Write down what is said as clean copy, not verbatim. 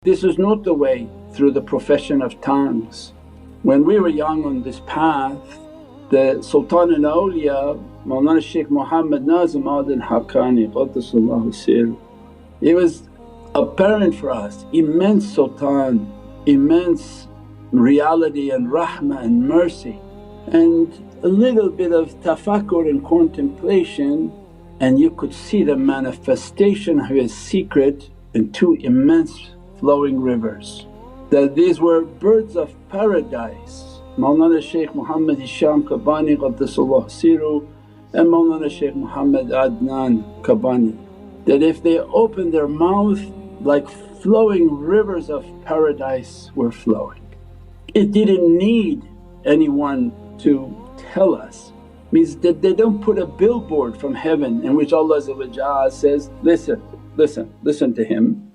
This is not the way through the profession of tongues. When we were young on this path, the Sultan al-Awliya Mawlana Shaykh Muhammad Nazim Adil Haqqani Qaddasallahu Sirruh, it was apparent for us immense sultan, immense reality and rahmah and mercy, and a little bit of tafakkur and contemplation and you could see the manifestation of his secret in two immense flowing rivers. That these were birds of paradise, Mawlana Shaykh Muhammad Hisham Kabbani Qaddasallahu Sirruh and Mawlana Shaykh Muhammad Adnan Kabbani, that if they opened their mouth like flowing rivers of paradise were flowing. It didn't need anyone to tell us, means that they don't put a billboard from heaven in which Allah says, listen to him.